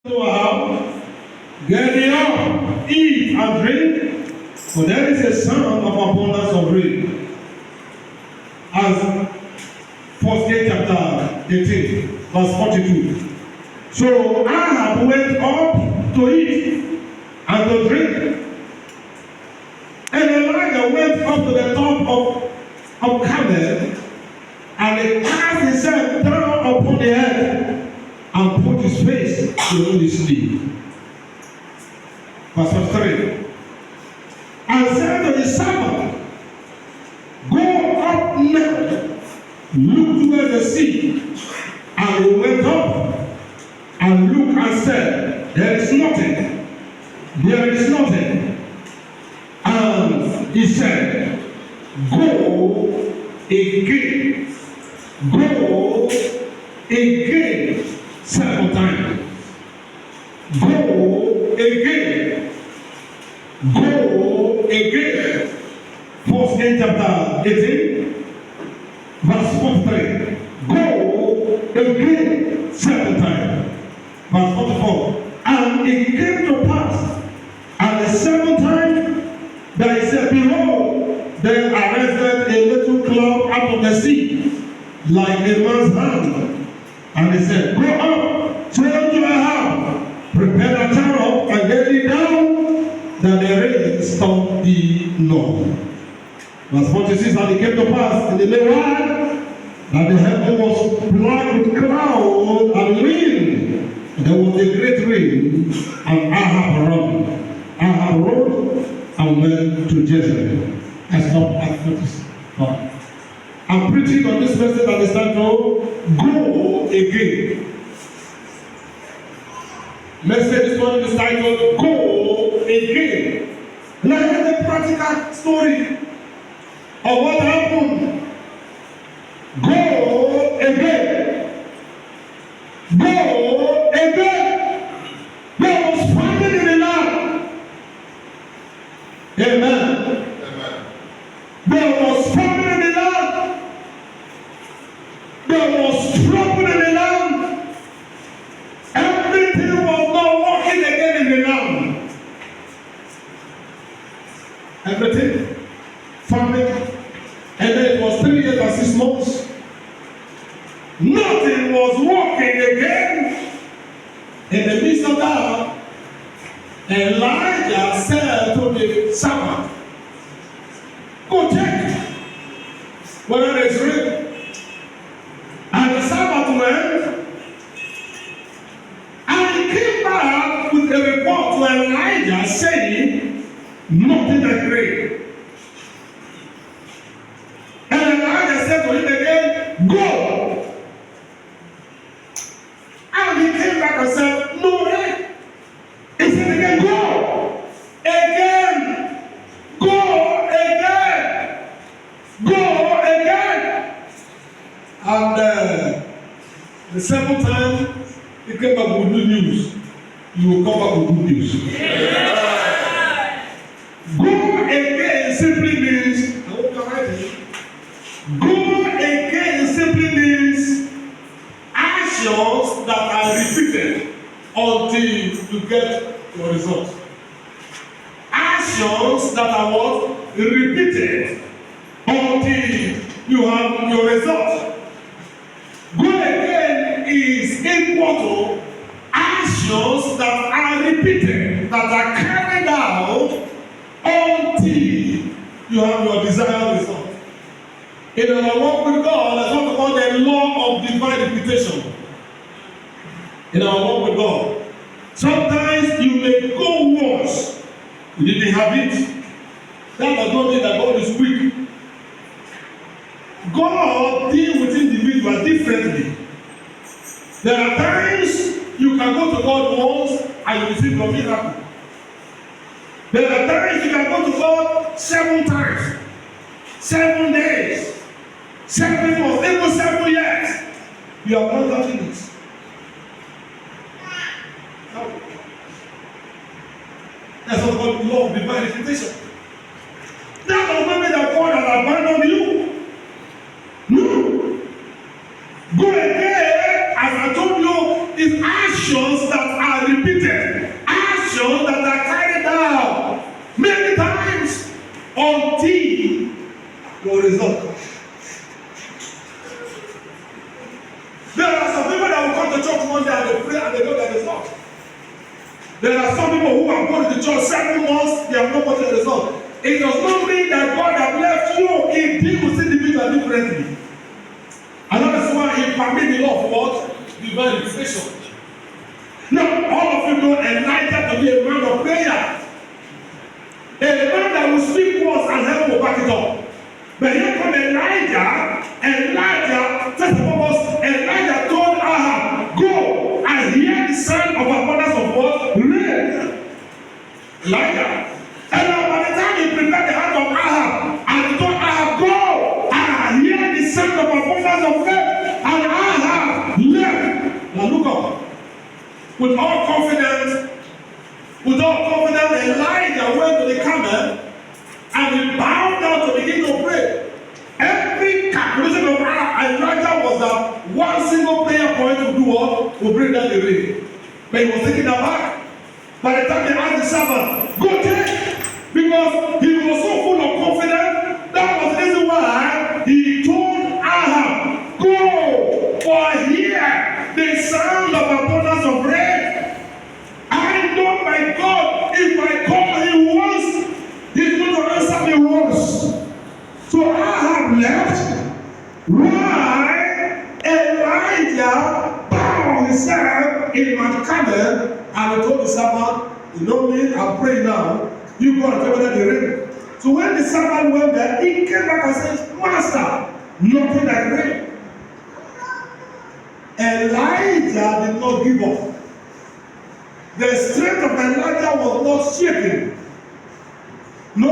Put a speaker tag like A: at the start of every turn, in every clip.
A: House, get thee up, eat and drink, for there is a sound of abundance of rain. As 1 Kings chapter 18, verse 42. So Ahab went up to eat and to drink. And Elijah went up to the top of Carmel, and he cast himself down upon the earth and put his face to the sleep. Verse 3. And said to his servant, go up now, look toward the sea. And he went up and looked and said, there is nothing, there is nothing. And he said, go again, go again 7 times. Go again, go again. 1 Kings chapter 18, verse 43. Go again 7 times. Verse 44. And it came to pass at the 7th time that he said, behold, there arrested a little cloud out of the sea, like a man's hand. And he said, go up, turn to Ahab, prepare a chariot, and get thee down, that the rain stop thee not. Verse 46, and it came to pass in the meanwhile that the heaven was black with cloud and wind. There was a great rain, and Ahab ran. Ahab rode and went to Jezreel. I stopped at 45. I'm preaching on this message that is titled, Go Again. Message this morning is titled, Go Again. And I heard a practical story of what happened. Go again. Go again. There was famine in the land. Amen. Amen. There was famine in the land. There was trouble in the land. Everything was not working again in the land. Everything. Famine. And then it was 3 years and 6 months. Nothing was working again. In the midst of that, Elijah said to the servant, go check whether there is rain. And the servant went, and he came back with a report to Elijah saying, nothing like rain. And Elijah said to him again, go. And he came back and said, no rain. He said again, go. Again. Go again. Go again. And the 7th time, he came back with good news. You will come back with good news. Yeah. Go again simply means, I hope you're writing. Go again simply means actions that are repeated until you get your result. Actions that are what? Repeated until you have your result. Go again is equal to actions that are repeated, that are carried out until you have your desired result. In our walk with God, let's talk about the law of divine repetition. In our walk with God, sometimes you may go once, you didn't have it. That does not mean that God is weak. God deals with individuals differently. There are times you can go to God once and you receive your miracle. There are times you can go to God 7 times, 7 days, 7 months, even 7 years. You have not gotten it. That's what God law of divine repetition. That does not mean that God has abandoned you. No. Go again, as I told you, is actions that are There are some people who have gone to the church 7 months, they have not gotten the result. It does not mean that God has left you. He deals with individuals differently. And that is why He permits the law of what? Divine visitation. Now, all of you know Elijah to be a man of prayer. A man that will speak words and heaven will back it up. But here comes Elijah. First of all, Elijah told Ahab, go and hear the sound of abundance of what? Rain. Elijah. And now by the time he prepared the heart of Ahab, and he told Ahab, go and hear the sound of abundance of rain. And Ahab left. Now look up. With all confidence, Elijah went to the camel and he bowed down to begin to pray. Every calculation of Elijah was that one single prayer point to do what? To bring down the rain. But he was taking that back. By the time he asked the servant, go take, because he was so full of confidence, that was the reason why he told Ahab, go, for here the sound of abundance of rain. I know my God, if I call Him once, He's going to answer me once. So Ahab left, while Elijah bowed himself in Mount Carmel, and he told the servant, you know me, I'm praying now, you go and cover the rain. So when the servant went there, he came back and said, Master, nothing like rain. Elijah did not give up. The strength of Elijah was not shaken. No.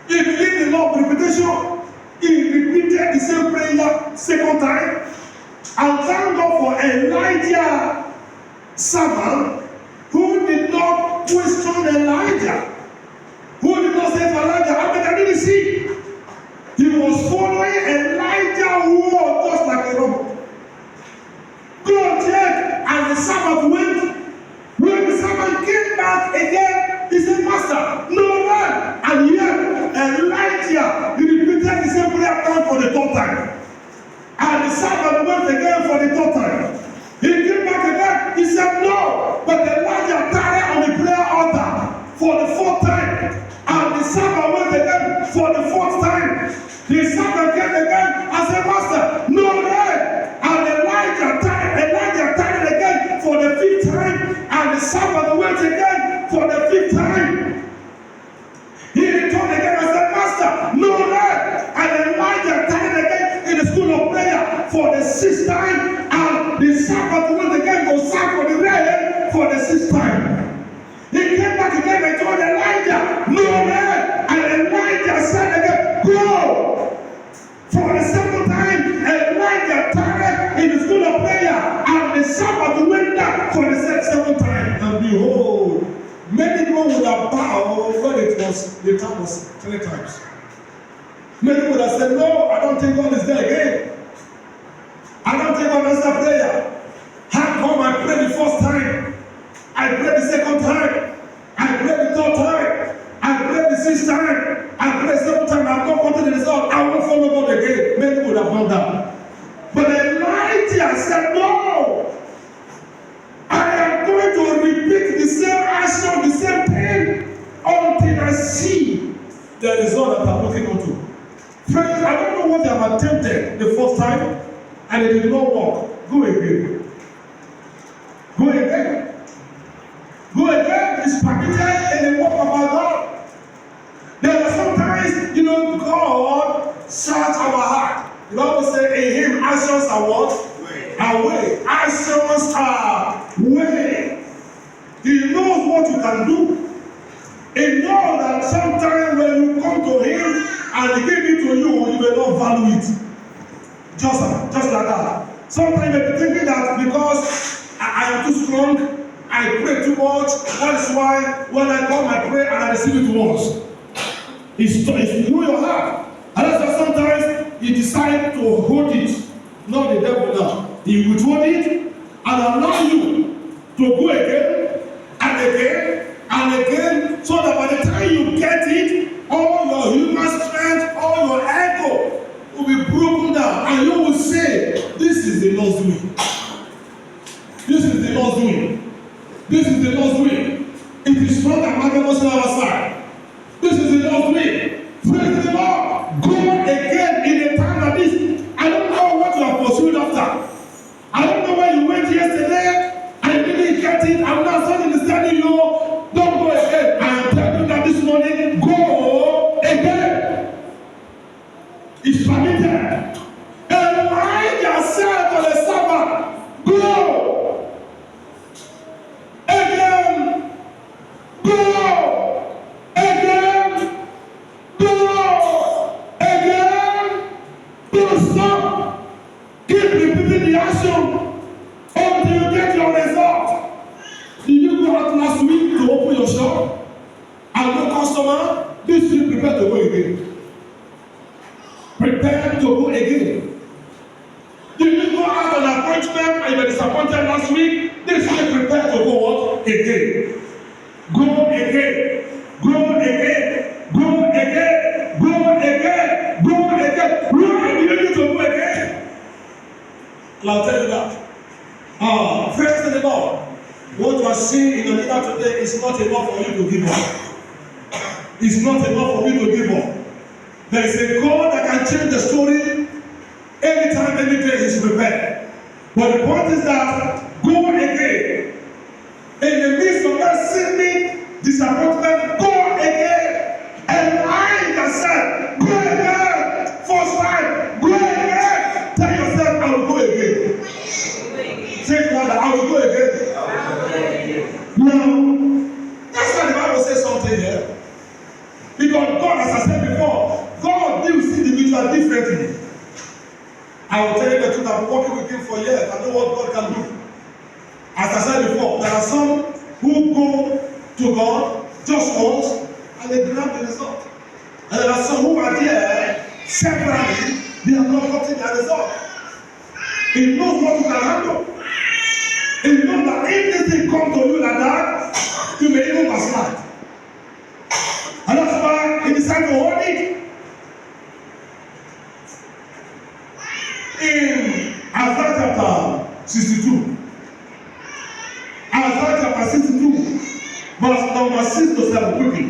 A: He believed in law of repetition. He repeated the same prayer second time. And thank God for Elijah, servant, who did not question Elijah. Who did not say to Elijah, I didn't see. He was following Elijah, who was just like a robot. Go check, and the servant went. When the servant came back again, he said, Master, no man. And yet, Elijah, he repeated the same prayer time for the third time. And the servant went again for the third time. He came back again, he said, no. But Elijah tarried on the prayer altar for the fourth time. And the servant went again for the fourth time. The servant came again and said, Master, no man. And Elijah tarried again for the fifth time. And the servant went again for the fifth time. He returned again and said, Master, no man. And Elijah tarried again in the school of prayer for the sixth time. And the servant went again to serve for the rain for the sixth time. He came back again and told Elijah, no man. And Elijah said again, go. For the second time, Elijah tarried in the school of prayer, and the Sabbath went down for the second time. And behold, many people would have bowed when the time was 3 times. Many would have said, no, I don't think God is there again. I don't think God answered prayer. How come I prayed the first time? I prayed the second time. I prayed the third time. I prayed the 6th time. I prayed the 7th time. I've not gotten the result. I won't follow God again. Many would have done that. But Elijah said, no. I am going to repeat the same action, the same thing, until I see the result that I'm looking onto. Friends, I don't know what they have attempted the first time, and it did not work. Go again. Go again. Go again. It's permitted in the work of our God. There are sometimes, God search our heart. The Bible says, in Him, actions are what? Way. Actions are way. He knows what you can do. He knows that sometimes when you come to Him and He give it to you, you will not value it. Just like that. Sometimes you may be thinking that because I am too strong, I pray too much, that is why when I come, I pray and I receive it once. It's know your heart. And that's why sometimes you decide to hold it, not the devil now. He will hold it and allow you to go again and again and again, so that by the time you get it, all your human strength, all your ego will be broken down, and you will say, this is the Lord's doing. This is the Lord's doing. This is the Lord's will. It is strong and marvelous on our side. This is the Lord's will. Praise the Lord. Go again in a time like this. I don't know what you are pursuing after. I don't know where you went yesterday. I didn't get it. I'm not starting to tell you. Don't go again. I am telling you that this morning, go again. It's permitted. Elijah said to the servant, go again. Go again. Go again. Don't stop. Keep repeating the action until you get your result. Did you go out last week to open your shop and no customer? This week prepare to go again. Prepare to go again. Did you go out on appointment and you were disappointed last week? This week prepare to go what? Again. Go again. Go again. Go again. Go again. Go again. Why do you need to go again? I'll tell you that. Praise the Lord. What you are seeing in your life today is not enough for you to give up. It's not enough for you to give up. There is a God that can change the story anytime, any day He's prepared. But the point is that go again. In the midst of that seeming disappointment, go again. And I said, go again. First time, go again. Tell yourself, I will go again. Say to God, I will go again. Now, that's why the Bible says something here. Because God, as I said before, God deals individuals differently. I will tell you the truth, I've been working with Him for years. I know what God can do. As I said before, there are some who go to God just once and they grab the result. And there are some who are there separately, they have not gotten the result. He knows what you can handle. He knows that if this thing comes to you like that, you may even backslide. And that's why He decided to hold it. In Isaiah chapter 62. Isaiah chapter 62, verse number 6 to 7, quickly.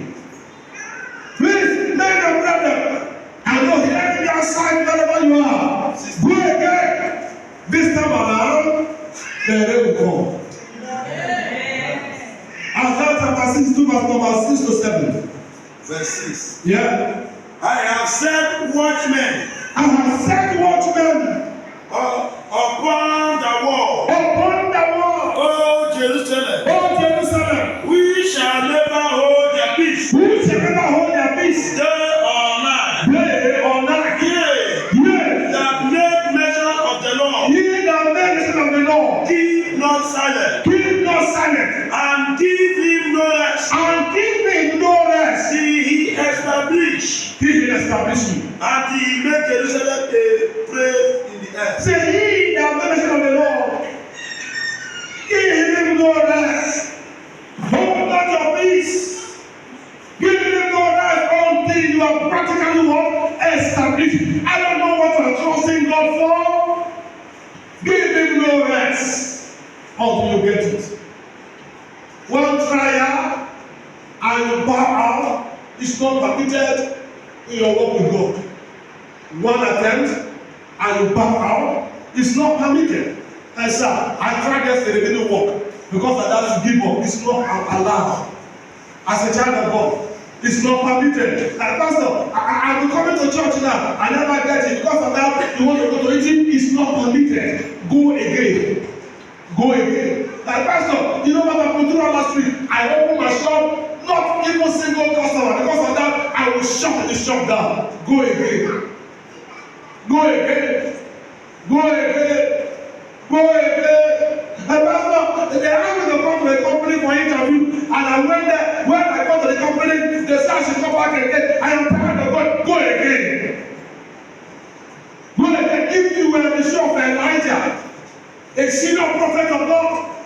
A: Please, men and brethren, I know the enemy outside wherever you are. Go again. This time around, the rain will come. Isaiah chapter 62, verse number 6 to 7.
B: Verse 6.
A: Yeah.
B: I have set watchmen.
A: I have set watchmen
B: Upon the wall.
A: Upon the wall.
B: O Jerusalem.
A: O Jerusalem.
B: We shall never hold their peace.
A: We shall never hold their peace.
B: Day or night.
A: Day or night.
B: Yea. That make mention of the Lord.
A: Ye that make mention of the Lord.
B: Keep not silent.
A: Keep not silent.
B: And give Him no rest.
A: And give Him no rest.
B: See, He established.
A: He will establish you.
B: And He made Jerusalem a praise in the earth.
A: Say, He that make mention of the Lord. Give Him no rest. Hold not your peace. Give Him no rest until you are practically what? Established. I don't know what you are trusting God for. Give Him no rest until you get it. One trial and you bow out is not permitted in your walk with God. One attempt and you bow out is not permitted. And sir, I tried yesterday, it didn't work. Because of that, you give up. It's not allowed. As a child of God, it's not permitted. Like, Pastor, I'm coming to church now. I never get it. Because of that, you want to go to it. It's not permitted. Go again. Go again. Like, Pastor, you know what happened to last week? I opened my shop, not even single customer. Because of that, I will shut the shop down. Go again. Go again. Go again. Go again. And Pastor, they asked me to come to a company for interview, and I went there. When I got to the company, they said I should come back again. I am tired of God. Go again. Go again. If you were the show of Elijah, a senior prophet of God,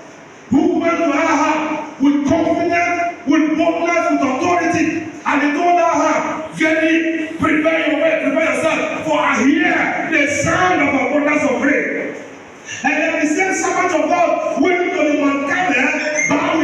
A: who went to Ahab with confidence, with boldness, with authority, and he told Ahab, Jenny, prepare your way, prepare yourself, for I hear the sound of abundance of rain. And then the same servant of God went to the Mount Carmel, bow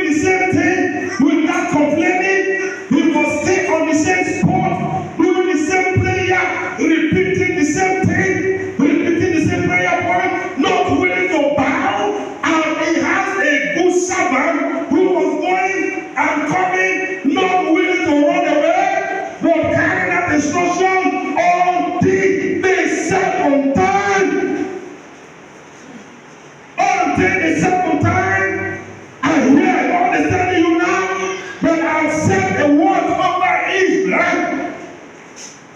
A: the same thing without complaining. He will stay on the same spot, doing the same prayer, repeating the same thing, repeating the same prayer point, not willing to bow. And he has a good servant who was going and coming, not willing to run away, but carrying out instruction until the second time. Until the second time, I hear God is telling you now that I've said a word over Israel,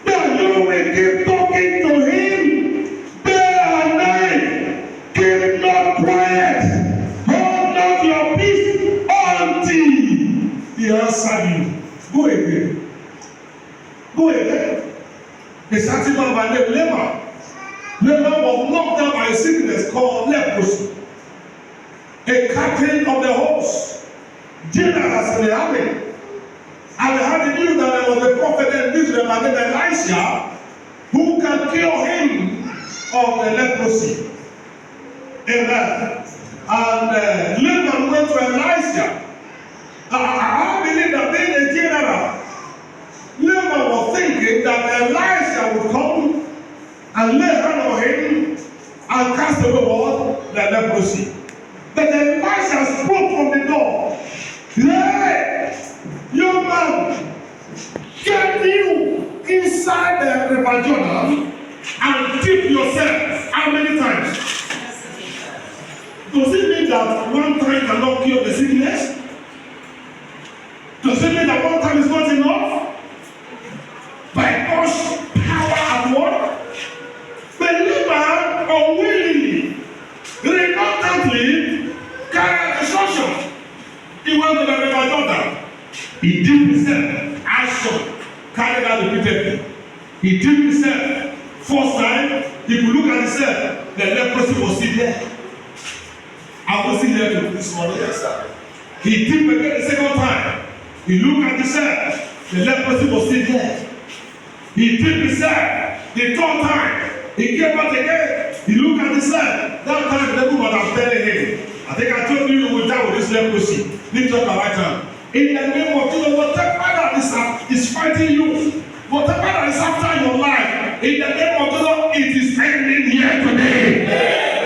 A: that you will keep talking to him day and night. Keep not quiet. Hold not your peace until he answered you. Go again. Go again. The certain man by name Laban. Laban was knocked down by a sickness called leprosy. A captain of the host, generals in the army, and they had the news that there was a prophet in Israel by the name Elisha who can cure him of the leprosy. Amen. And Laban went to Elisha. I believe that being a general, Laban was thinking that Elisha would come and lay hand on him and cast away what? The leprosy. But Elisha spoke from the door. Hey, young man, get you inside the river Jordan and dip yourself. How many times? Does it mean that one time cannot cure the sickness? Does it mean that one time is not enough? By God's power at work? But Laban unwillingly, reluctantly, carried instruction. He went to the river Jordan. He dipped himself. Action carried out repeatedly. He dipped himself. First time, he could look at himself. The leprosy was still there. I was still there this morning. Yes, sir. He dipped again the second time. He looked at himself. The leprosy was still there. He dipped himself. The third time, he came out again. He looked at himself. That time, the devil was telling him, I think I told you you will die with this leprosy. Lift up your right hand. In the name of Jesus, whatever that is fighting you, whatever that is after your life, in the name of Jesus, it is ending here today. Amen.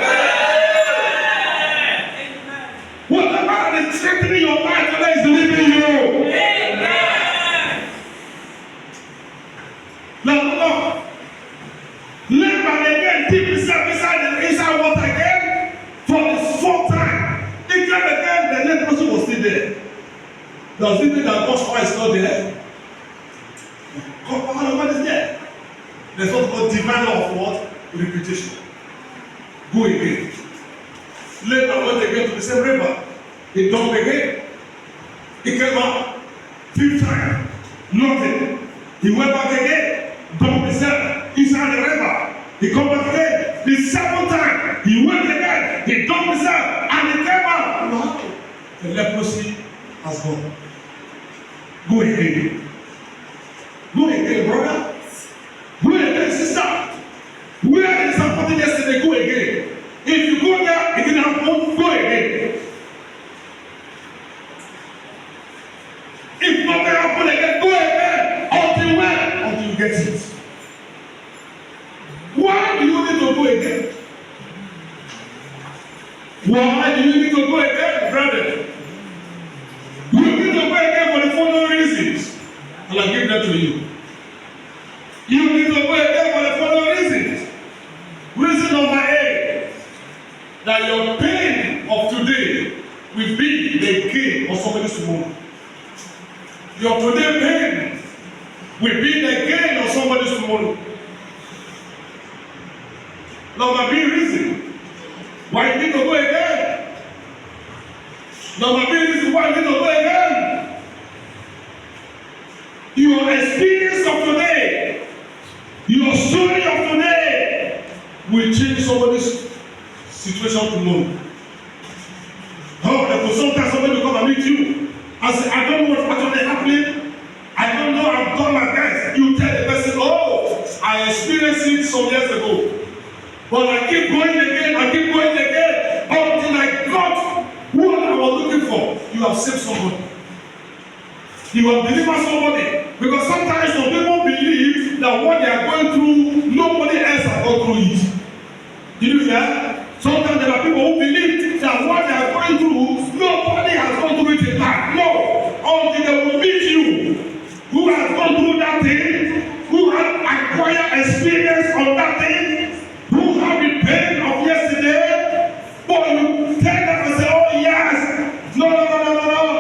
A: Whatever that is threatening your life today is leaving you. Amen. Now, Laban again dipped himself inside water again for the fourth time. He came again, the leprosy was still there. Does it mean that God's power is not there? God's power is there. There's what called divine law of what? Repetition. Go again. Laban went again to the same river. He dumped again. He came out. Fifth time. Nothing. He went back again. Dumped himself inside the river. He come back again. The seventh time. He went again. He dumped himself. And he came out. Wow. The leprosy has gone. Go again. Go again, brother. Go again, sister. Where is something yesterday? Go again. If you go there, it didn't happen. Go again. If nothing happen again, go again. Until when? Until you get it. Why do you need to go again? Why do you need to go again, brother? You need to go again for the following reasons. And I'll give that to you. You need to go again for the following reasons. Reason number A, that your pain of today will be the gain of somebody's tomorrow. Your today pain will be the gain of somebody's tomorrow. Number B reason why you need to go again. Number B reason why you need to go again. Your experience of today, your story of today will change somebody's situation tomorrow. However, sometimes somebody will come and meet you and say, I don't know what's actually happening. I don't know, I've done my best. You tell the person, oh, I experienced it some years ago. But I keep going again, until I got what I was looking for. you have saved somebody. You have delivered somebody. Because sometimes some people believe that what they are going through, nobody else has gone through it. Did you hear? Sometimes there are people who believe that what they are going through, nobody has gone through it in life. No. Until they will meet you, who has gone through that thing, who has acquired experience on that thing, who have the pain of yesterday, but you tell them and say, oh yes, no,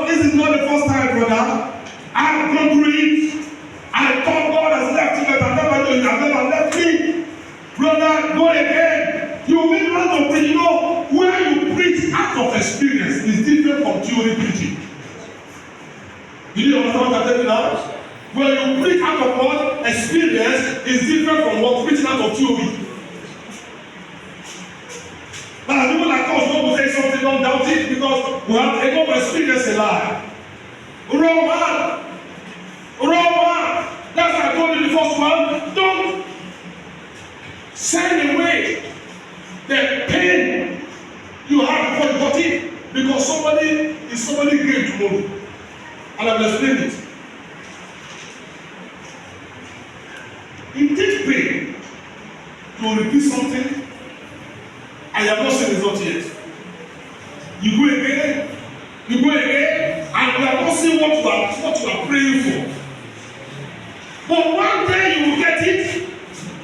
A: this is not the first time, brother. I have gone through it. I thought God has left you, but I never know you have never left me. Brother, go again. You will make lot of preaching. You know, where you preach out of experience is different from theory preaching. Did you understand what I'm telling you now? When you preach out of what experience is different from what preaching out of theory. Now, people like us don't say something, don't doubt it, because we have enough experience in life. Wrong man. That's why I told you the first one. Don't send away the pain you have before you got it, because somebody great tomorrow. And I will explain it. It takes pain to repeat something and you have not seen result yet. You go again, and you have not seen what you are praying for. But one day you will get it,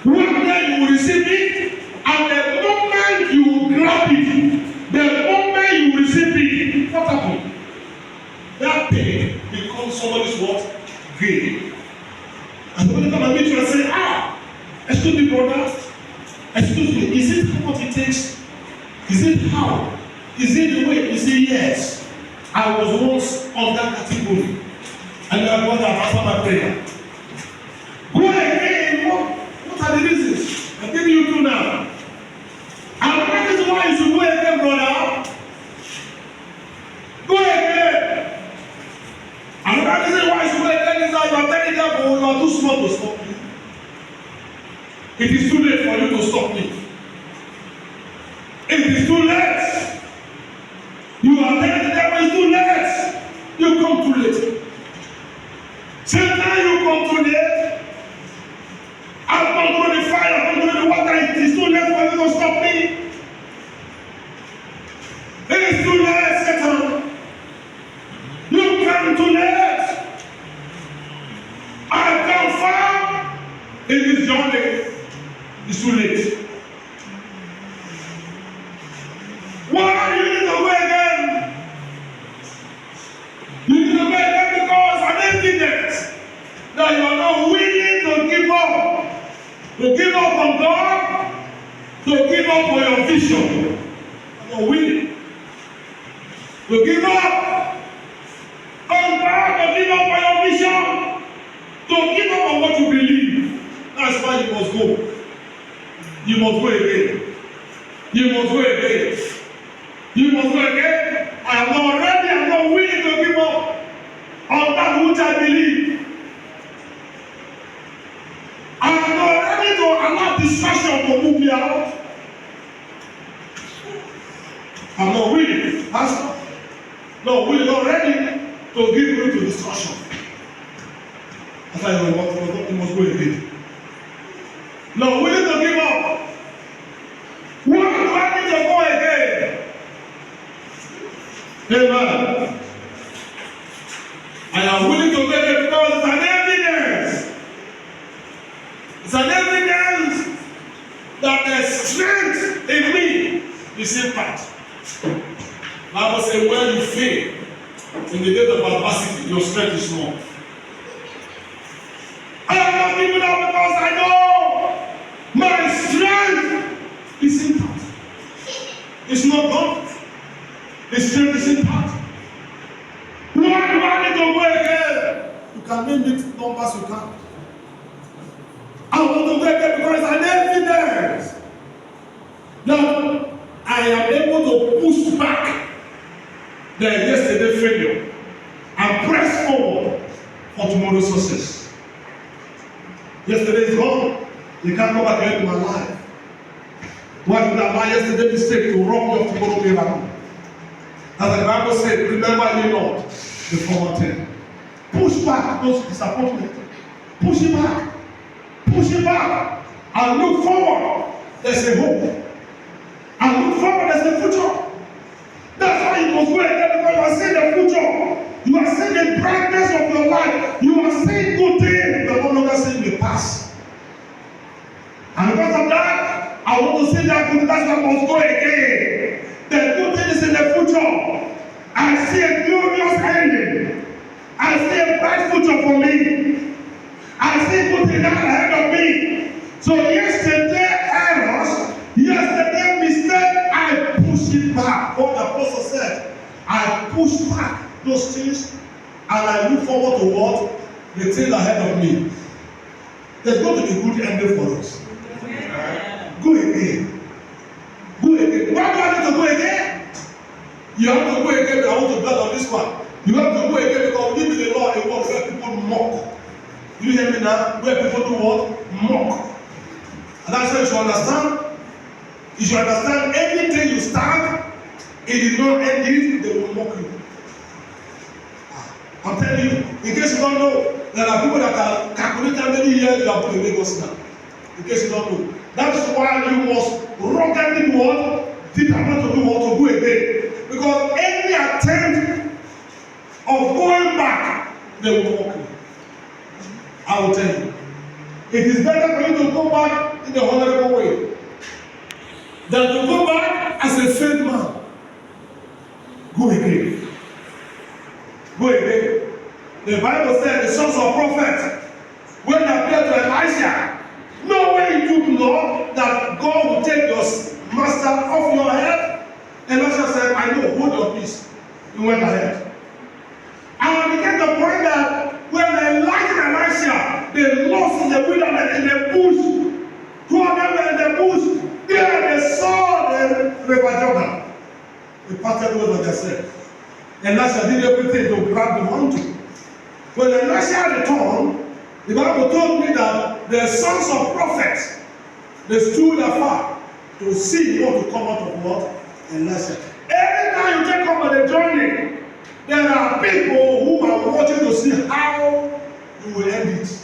A: one day you will receive it, and the moment you will grab it, the moment you will receive it, what happens? That pain becomes somebody's what? Gain. And when they come and meet you and say, excuse me, brother, excuse me, is it what it takes? Is it how? Is it the way? You say, yes. I was once on that category. And I want to answer my prayer. Go again. What are the reasons? I'm giving you two now. And that is why you should go again, brother. Go again. And that is why you should go again is that you are telling them, oh, you are too small to stop me. It is too late for you to stop me. It is too late. You are telling the devil it's too late. You come too late. Satan, you come too late. I've gone through the fire, I've gone through the water. It is too late for you to stop me. It is too late, Satan. You come too late. I've gone far in this journey. It's too late. Why you need to go again? You need to go again because an evidence that you are not willing to give up. To give up on God, to give up on your vision. You are not willing to give up on God, to give up on your vision, to give up on what you believe. That's why you must go. You must go again. You must go again. You must go again. I am not ready, I am not willing to give up on that which I believe. I am not ready to allow distraction to move me out. I am not willing. Pastor. No, we are not ready to give way to distraction. That's why you must go again. No, willing to give up. Why do I need to go again? Amen. I am willing to get it because it's an evidence. It's an evidence that the strength in me is impact. Bible says, when you fail in the day of adversity, your strength is small. I am not giving up because I know my strength is impact. It's not God. The strength is impact. Why do I need to go again? You can name it numbers you can. I want to go again because it's an evidence that I am able to push back the yesterday failure and press forward for tomorrow's success. Yesterday is gone. You can't come back again to my life. Why did I allow yesterday mistake to rob me of tomorrow miracle? As the Bible said, remember ye not the former thing. Push back those disappointments. Push it back. Push it back. And look forward. There's a hope. And look forward, there's a future. That's why you must go again, because you are seeing the future. You are seeing the brightness of your life. You are seeing good things. You are no longer seeing the past. And because of that, I want to see that good. That's why I must go again. The good thing is in the future. I see a glorious ending. I see a bright future for me. I see good things ahead of me. So yesterday errors, yesterday mistake, I push it back. What the apostle said, I push back those things and I look forward to what? The things ahead of me. There's going to be good ending for us. Go again. Go again. Why do I need to go again? You have to go again, but I want to dwell on this one. You have to go again because we live in a law, a world where people mock. You hear me now? Where people do what? Mock. And that's why you should understand. You should understand anything you start, it is not ending, they will mock you. I'm telling you, in case you don't know, there are people that are calculating how many years you are going to make us now. In case you don't know. That's why you must ruggedly do what? Determined to do what? To go again. Because any attempt of going back, they will mock you. I will tell you. It is better for you to go back in the honorable way than to go back as a failed man. Go again. Go again. The Bible said the sons of prophets, when they appeared to Elisha, no way you took law that God will take your master off your head. Elisha said, I know, hold your peace. He went ahead. And it became the point that when Elijah and Elisha, they lost in the wilderness, in the bush, two of them were in the bush, there they saw the river Jordan. They parted over themselves. Elisha did everything to grab the mountain. When Elisha returned, the Bible told me that the sons of prophets, they stood afar to see what to come out of what? Elisha. Every time you take up on the journey, there are people who are watching to see how you will end it.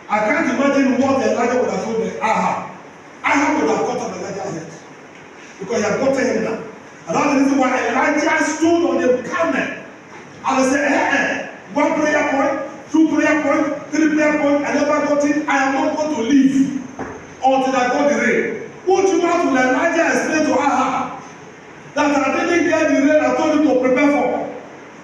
A: I can't imagine what Elijah would have told them. Ahab would have cut off Elijah's head. Because he had gotten him now. And that's the reason why Elijah stood on the camel. And they said, one prayer point, two prayer point, three prayer point, I never got it. I am not going to leave until I got the rain. What you want will Elijah explain to Ahab that I didn't get the rain I told you to prepare for.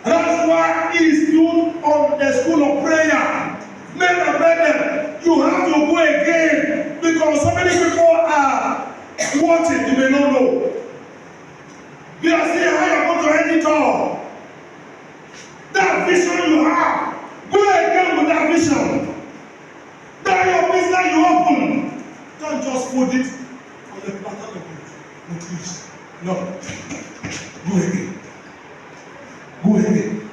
A: And that's why he stood on the school of prayer. Men and brethren, you have to go again because so many people are watching, you may not know. You are seeing how you're going to end it all. That vision you have, go again with that vision. That your business you open, don't just put it on the platter of trees. No. Go again. Go again.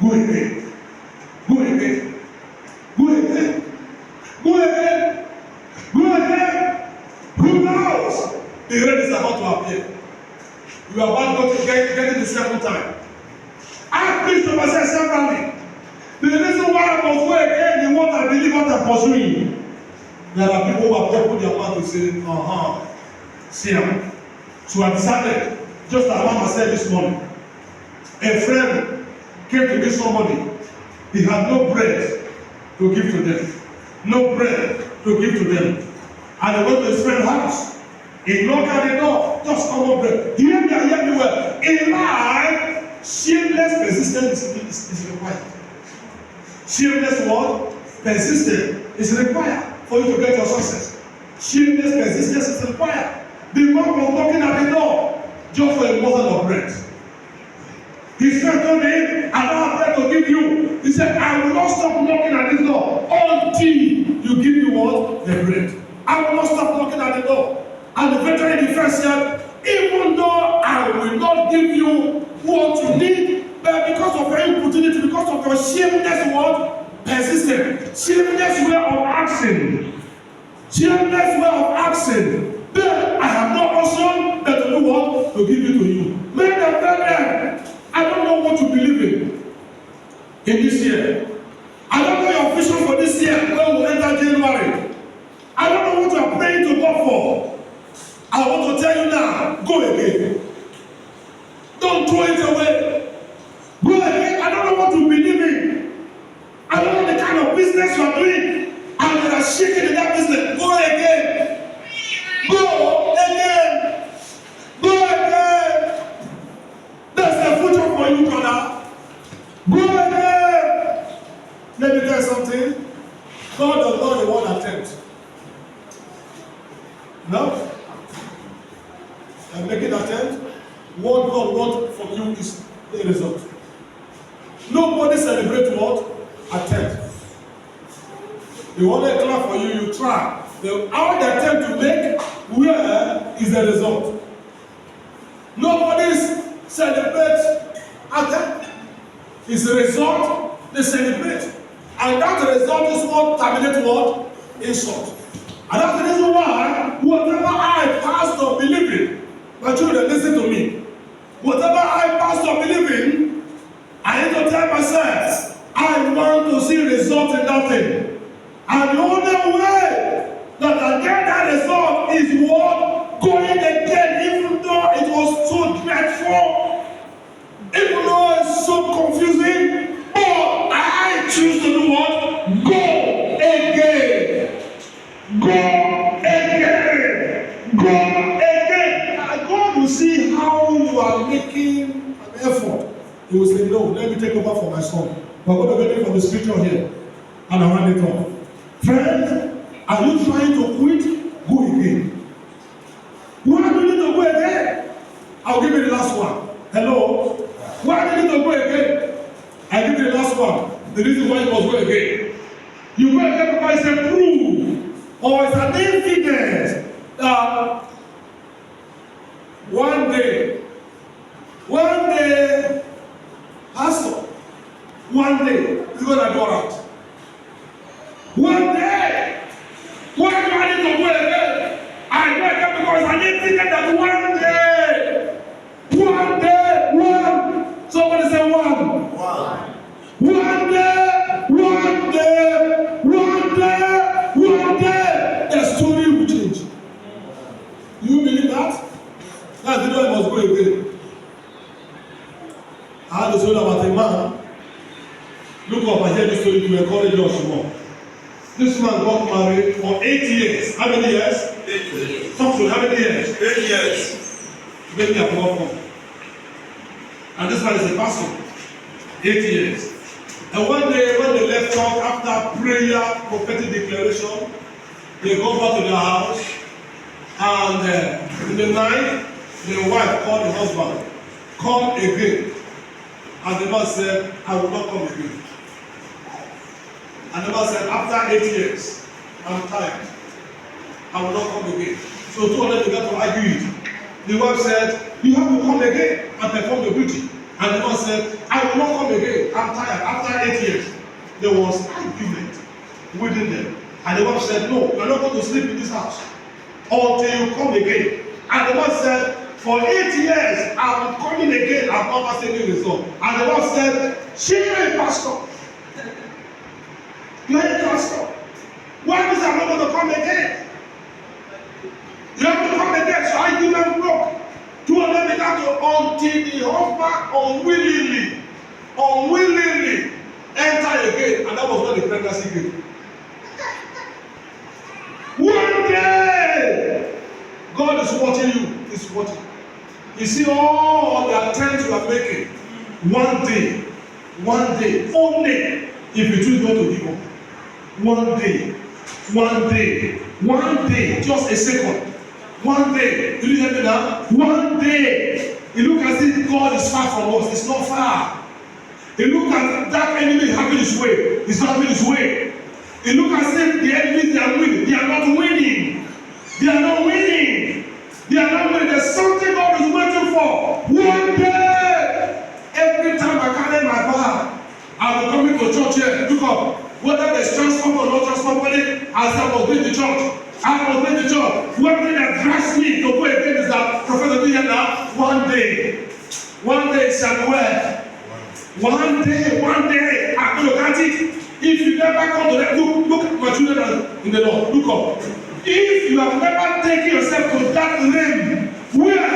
A: Go again. Go again. Go again. Go again. Go again. Who knows? The rain is about to appear. You are about to get it the second time. I preach to myself severally. The reason why I must go again in what I believe what I'm pursuing. There are people who have opened their mouth to say, see. So I decided, just as Mama said this morning, a friend came to meet somebody. He had no bread to give to them. No bread to give to them. And he went to his friend's house. He knocked at the door, just common bread. Hear me well. In life, shameless persistence is required. Shameless what? Persistence is required for you to get your success. Shameless persistence is required. The man was knocking at the door just for a morsel of bread. His friend told him, I don't have bread to give you. He said, I will not stop knocking at this door until you give me what? The bread. I will not stop knocking at the door. And the veteran in the friend said, even though I will not give you what you need, but because of your importunity, because of your shameless word, persistence, shameless way of action, shameless way of action, then I have no option but to do what? God will give it to you. Men and women, I don't know what to believe in this year. I don't know your vision for this year when we enter January. I don't know what you are praying to God for. I want to tell you now, go again. Don't throw it away. Go again. I don't know what to believe in. I don't know the kind of business you are doing, and you are shaking in that business. Go again. Go again. Go again. That's the future for you, brother. Go again. Let me tell you something. God does not want attempt. No? And making attempt. What God wants from you is the result. Nobody celebrates what? Attempt. They want to clap for you, you try. How the attempt you make, where is the result? Nobody celebrates attempt. It's the result they celebrate. And that result is what terminates what? Insult. And that's the reason why whatever I, pastor, believe in, my children, listen to me. Whatever I, pastor, believe in, I need to tell myself, I want to see results in that thing. And the only way that I get that result is what? Going again, even though it was so dreadful, even though it's so confusing, but I choose to do what? Go again. Go again. Go again. And God will see how you are making an effort. He will say, no, let me take over for my son. We're going to get it from the scripture here. And I'll hand it off. Friends, are you trying to quit? Go again. Why do you need to go again? I'll give you the last one. Hello? Why do you need to go again? I'll give you the last one. The reason why you must go again. You go again because it's a proof or it's an evidence that one day, pastor, one day, you're going to go out. One day, why do I need to go again? I go again because I need to get that one day, somebody say one. One day, the story will change. You believe that? That's the way I must go again. I had a story about a man. Look up and hear this story to encourage us more. This man got married for 8 years. How many years?
B: 8 years.
A: Talk to how many years?
B: 8 years.
A: Maybe I forgot one. And this man is a pastor. 8 years. And one day when they left church after prayer, prophetic declaration, they go back to their house. And in the night, the wife called the husband. Come again. And the man said, I will not come again. And the man said, after 8 years, I'm tired. I will not come again. So two of them began to argue it. The wife said, you have to come again and perform the duty. And the man said, I will not come again. I'm tired. After 8 years, there was argument within them. And the wife said, no, you're not going to sleep in this house until you come again. And the man said, for 8 years, I'm coming again. I've never seen any result. And the wife said, she is a pastor. You are a pastor. Why is I'm not going to come again? You have to come again. So argument broke. Two of them began to, until the husband unwillingly enter again. And that was when the pregnancy came. One day, God is watching you. He's watching. You see all the attempts you are making. One day, only if you choose not to give up. One day, just a second. One day, do you hear me now? One day, you look as if God is far from us. It's not far. You look at that enemy having his way. He's not having his way. You look as if the enemies they are winning. They are not winning. They are not winning. They are not winning. There's something God is waiting for. One day, every time I carry my bag, I'll be coming to church here. Look up. Whether there's transform or not transform, I say I must be in the church. I was going to church. One thing that drives me to go again is that Professor William now, one day it shall be well. One day, I'm going to catch it. If you never come to that, look at my children in the Lord. Look up. If you have never taken yourself to that realm where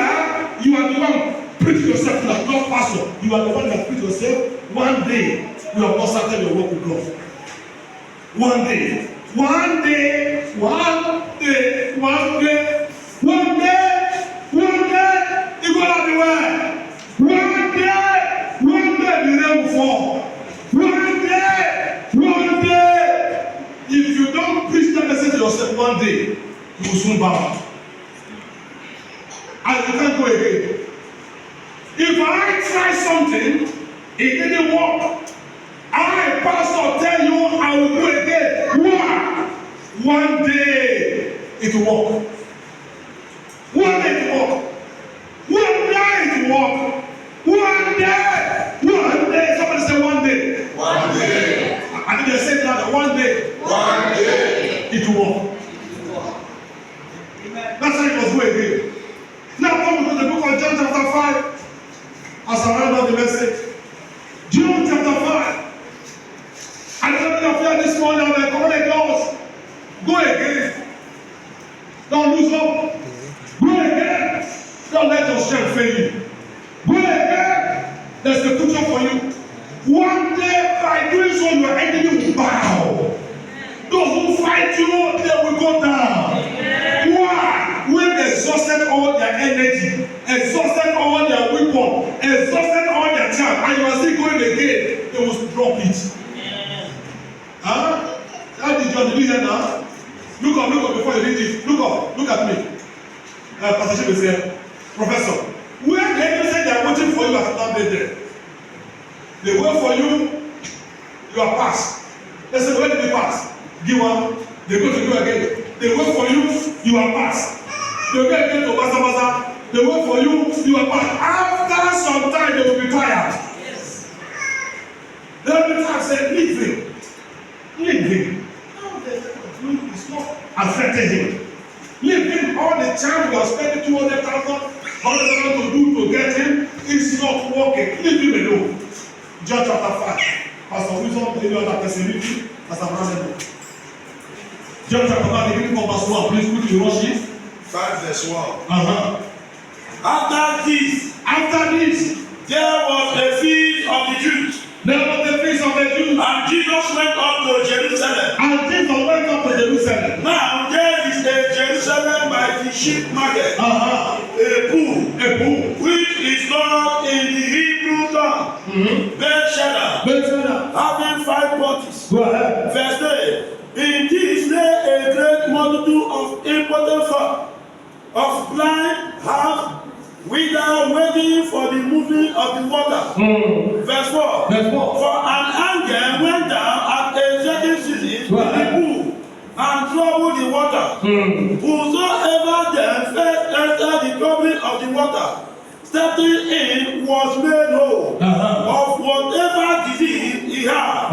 A: you are the one preaching yourself to that, not pastor, you are the one that preach yourself, one day you have not started your work with God. One day, you're going to be well. One day, the rain will fall. One day, if you don't preach that message to yourself, one day, you will soon bow. And you can't go again. If I try something, it didn't work. I, pastor, tell you I will do it again. Why? One day it will work. One day it will work. One day it will work. One day. Somebody say one day.
B: One day.
A: I think they said that one day.
B: One day.
A: It will work. That's how it was going again. Now come to the book of John chapter 5. As I read out the message. John chapter 5. And the something of fear this morning, I'm commanded girls. Go again. Don't lose hope. Go again. Don't let your strength fail you. Go again. There's a future for you. One day, by doing so, your enemy will bow. Those who fight you, they will go down. Why? When they exhausted all their energy, exhausted all their weapon, exhausted all their time, and you are still going again, they will drop it. Huh? How did John do that now? Look up before you read it. Look at me. Pastor Shib is here. Professor, where the enemy say they are waiting for you at that there? They wait for you, you are passed. They say, where did you pass? Give one. They go to you again. They wait for you, you are passed. They go again to Basa. They wait for you, you are passed. After some time, they will be tired. Yes. They will be tired. Say, leave him. It's not affected him. Leave him. All the time you are spending 200,000 to do to get him, it's not working. Leave him alone. John chapter 5. Pastor Wisdom, any other person read it? Pastor Brandon. John chapter 5, beginning from verse 1. Please quickly rush it.
B: 5 verse 1.
A: After this,
B: there was a feast of the Jews.
A: And
B: Jesus went up to Jerusalem. Now there is a Jerusalem by the sheep market. A pool, which is called in the Hebrew tongue, Bethesda, having 5 porches. Verse 3. In this lay a great multitude of important folk, of blind, half, without waiting for the moving of the water. Verse 4. For an angel went down at a certain season in the pool and troubled the water. Whosoever then first entered the troubling of the water, stepping in, was made whole of whatever disease he had.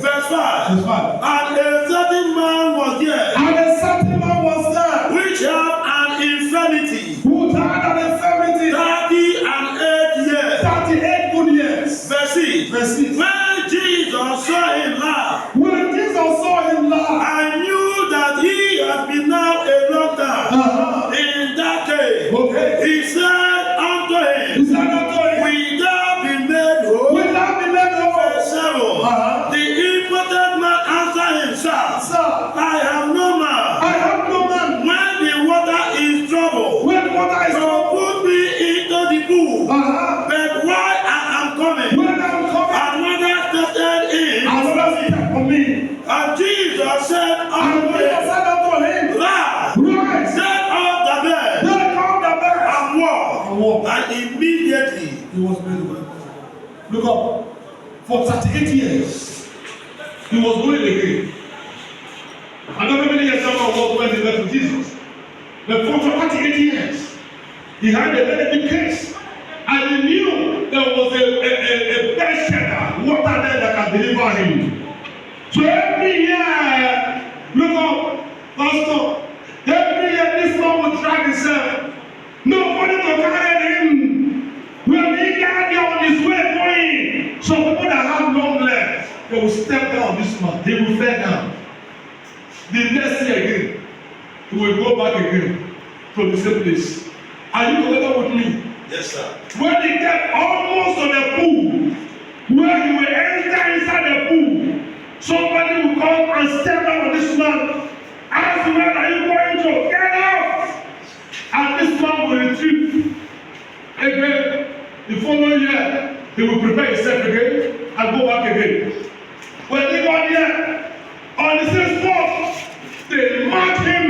B: Verse 5. And a certain man was there, which had an infirmity. 38 good years. Verse 6. When Jesus saw him laugh, I knew that he had been now a long time in that cave. He said unto him, Will thou be made whole? Verse 7. The impotent man answered him, Sir, I have no man. When the water is troubled, so put me into the pool. But why I am coming, another stepped in. And Jesus said unto him, Rise, set up the bed, and walk. And immediately
A: he was made well. Look up. For 38 years, he was going again. I don't know many years ago was when he left with Jesus. But for 38 years, he had a very big case. And he knew there was a Bethesda water there that can deliver him. So every year, look up, Pastor, the next year again, he will go back again to the same place. Are you together with me?
B: Yes, sir.
A: When he get almost to the pool, where he will enter inside the pool, somebody will come and step out of this man. Ask him, where are you going to? Get out! And this man will retreat. Again, the following year, he will prepare himself again and go back again. When he got here, on the same spot, they mark him.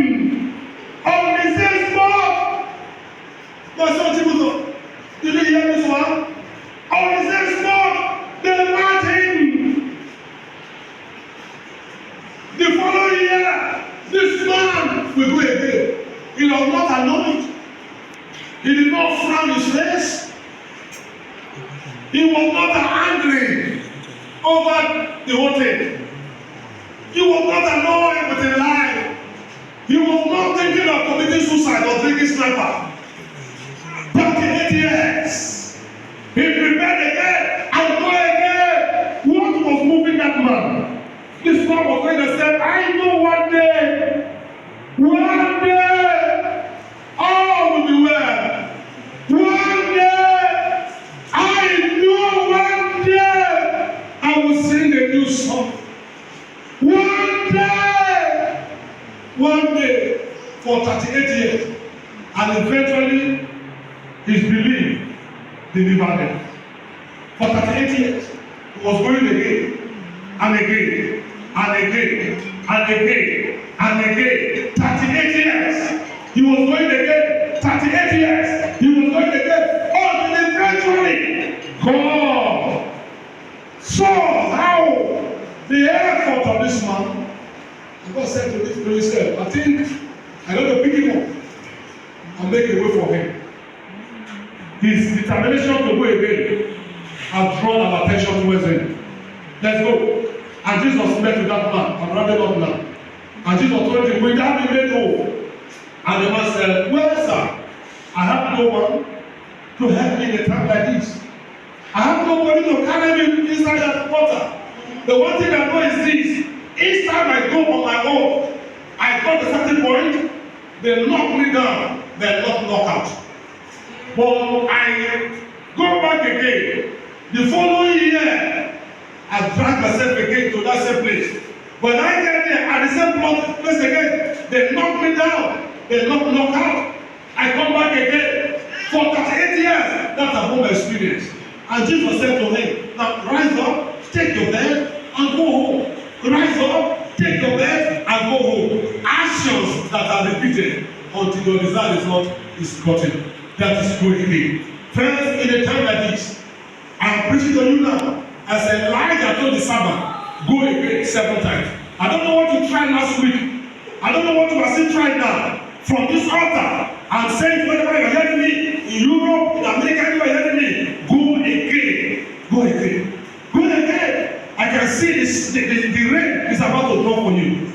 A: On the same spot. But some people, did you hear this one? On the same spot, they mark him. The following year, this man will go again. He was not annoyed. He did not frown his face. He was not angry over the whole thing. He was not annoyed with a lie. He was not thinking of committing suicide or drinking sniper. 38 years. He prepared again and go again. What was moving that man? This man was going to say, I know one day, all will be well. One day, I know one day, I will sing a new song. One day, for 38 years, and eventually, his belief delivered him. For 38 years, he was going again, and again, and again, and again, and again. 38 years, he was going again. 38 years, he was going again. Until eventually, God saw how the effort of this man. God said to himself, I think I got to pick him up and make a way for him. His determination to go again has drawn our attention towards him. Let's go. And Jesus met with that man and rounded up now. And Jesus told him, without be made whole. And the man said, well, sir, I have no one to help me in a time like this. I have nobody to carry me inside that water. The one thing I know is this. Each time I go on my own, I got a certain point, they knock me down, they knock out. But I go back again. The following year, I drag myself again to that same place. When I get there at the same place again, they knock me down, they knock out. I come back again. For 38 years, that's a home experience. And Jesus said to him, now rise up, take your bed, and go home. Rise up, take your bed, and go home. Actions that are repeated until your desire is gotten. That is going again. Friends, in a time like this, I am preaching to you now. As Elijah told the servant, go again 7 times. I don't know what you tried last week. I don't know what you are still trying now. From this altar, I'm saying to whenever you are hearing me, in Europe, in America, you are hearing me, go again. Go again. Go again. I can see the rain is about to drop on you.